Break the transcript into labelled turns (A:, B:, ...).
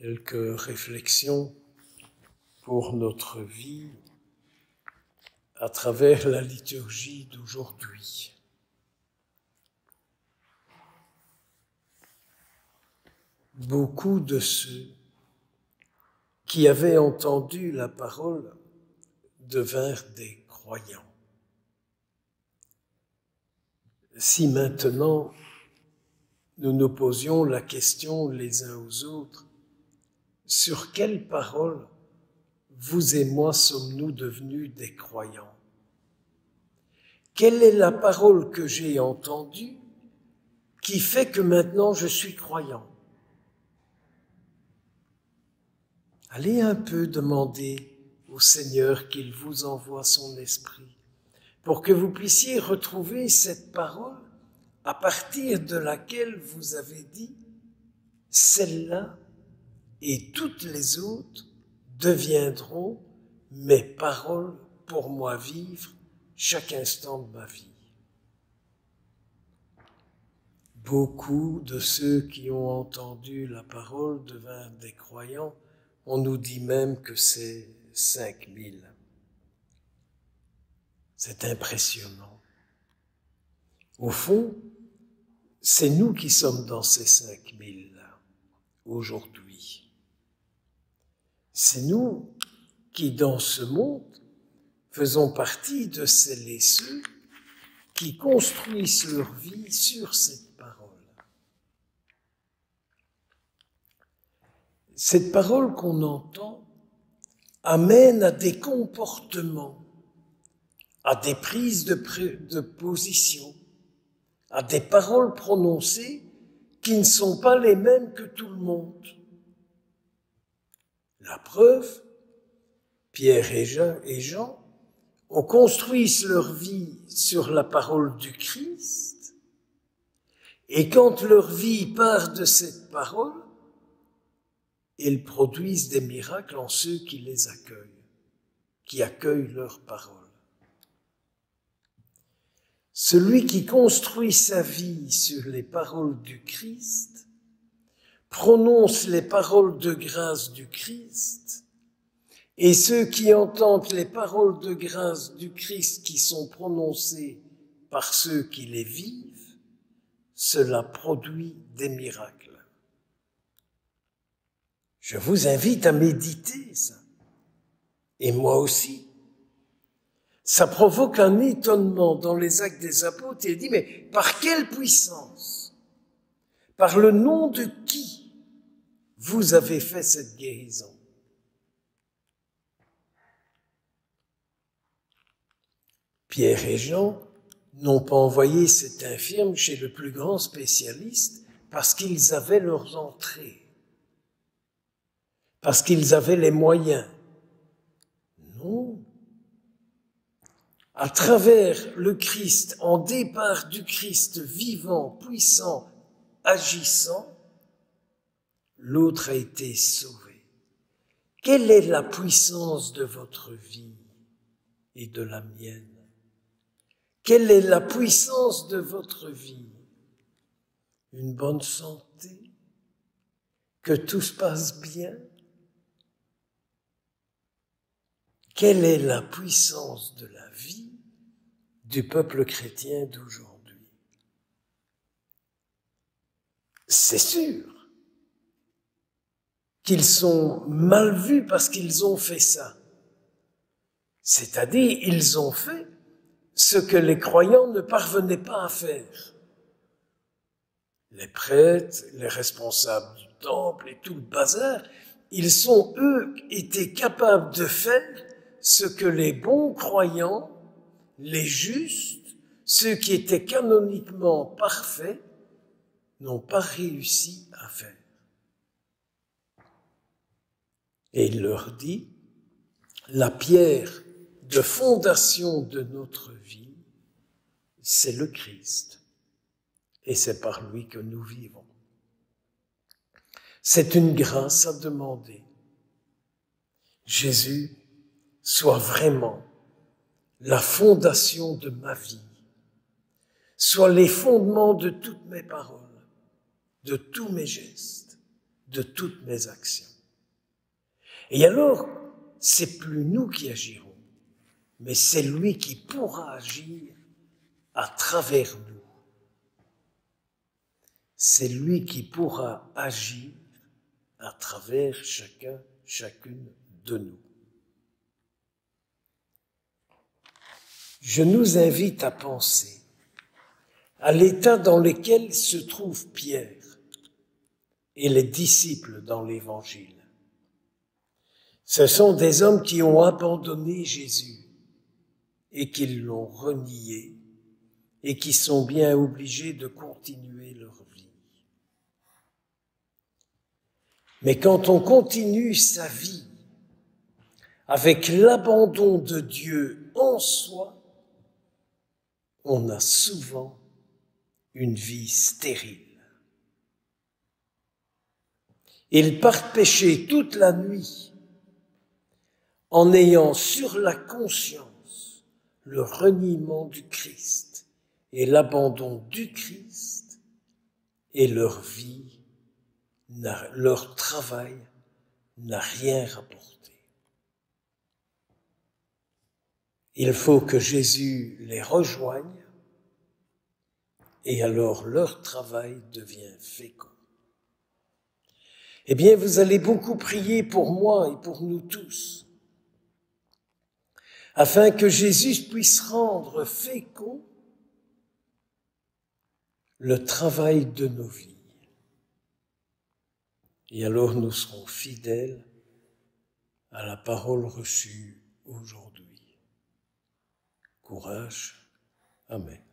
A: quelques réflexions pour notre vie à travers la liturgie d'aujourd'hui. Beaucoup de ceux qui avaient entendu la parole devinrent des croyants. Si maintenant nous nous posions la question les uns aux autres, sur quelle parole vous et moi sommes-nous devenus des croyants? Quelle est la parole que j'ai entendue qui fait que maintenant je suis croyant? Allez un peu demander au Seigneur qu'il vous envoie son esprit pour que vous puissiez retrouver cette parole à partir de laquelle vous avez dit « celle-là et toutes les autres deviendront mes paroles pour moi vivre chaque instant de ma vie. » Beaucoup de ceux qui ont entendu la parole devinrent des croyants. On nous dit même que c'est 5000. C'est impressionnant. Au fond, c'est nous qui sommes dans ces 5000-là, aujourd'hui. C'est nous qui, dans ce monde, faisons partie de celles et ceux qui construisent leur vie sur cette parole. Cette parole qu'on entend amène à des comportements, à des prises de position, à des paroles prononcées qui ne sont pas les mêmes que tout le monde. La preuve, Pierre et Jean ont construit leur vie sur la parole du Christ, et quand leur vie part de cette parole, ils produisent des miracles en ceux qui les accueillent, qui accueillent leur parole. Celui qui construit sa vie sur les paroles du Christ, prononce les paroles de grâce du Christ, et ceux qui entendent les paroles de grâce du Christ qui sont prononcées par ceux qui les vivent, cela produit des miracles. Je vous invite à méditer ça, et moi aussi. Ça provoque un étonnement dans les Actes des Apôtres. Il dit, mais par quelle puissance, par le nom de qui vous avez fait cette guérison? Pierre et Jean n'ont pas envoyé cet infirme chez le plus grand spécialiste parce qu'ils avaient leurs entrées, parce qu'ils avaient les moyens. Non. À travers le Christ, en départ du Christ vivant, puissant, agissant, l'autre a été sauvé. Quelle est la puissance de votre vie et de la mienne? Quelle est la puissance de votre vie? Une bonne santé? Que tout se passe bien? Quelle est la puissance de la vie du peuple chrétien d'aujourd'hui? C'est sûr qu'ils sont mal vus parce qu'ils ont fait ça. C'est-à-dire, ils ont fait ce que les croyants ne parvenaient pas à faire. Les prêtres, les responsables du temple et tout le bazar, ils ont, eux, été capables de faire ce que les bons croyants, les justes, ceux qui étaient canoniquement parfaits, n'ont pas réussi à faire. Et il leur dit, la pierre de fondation de notre vie, c'est le Christ. Et c'est par lui que nous vivons. C'est une grâce à demander. Jésus, soit vraiment la fondation de ma vie, soit les fondements de toutes mes paroles, de tous mes gestes, de toutes mes actions. Et alors, c'est plus nous qui agirons, mais c'est lui qui pourra agir à travers nous. C'est lui qui pourra agir à travers chacune de nous. Je nous invite à penser à l'état dans lequel se trouvent Pierre et les disciples dans l'Évangile. Ce sont des hommes qui ont abandonné Jésus et qui l'ont renié et qui sont bien obligés de continuer leur vie. Mais quand on continue sa vie avec l'abandon de Dieu en soi, on a souvent une vie stérile. Ils partent pêcher toute la nuit en ayant sur la conscience le reniement du Christ et l'abandon du Christ, et leur vie, leur travail n'a rien rapporté. Il faut que Jésus les rejoigne et alors leur travail devient fécond. Eh bien, vous allez beaucoup prier pour moi et pour nous tous, afin que Jésus puisse rendre fécond le travail de nos vies. Et alors nous serons fidèles à la parole reçue aujourd'hui. Courage. Amen.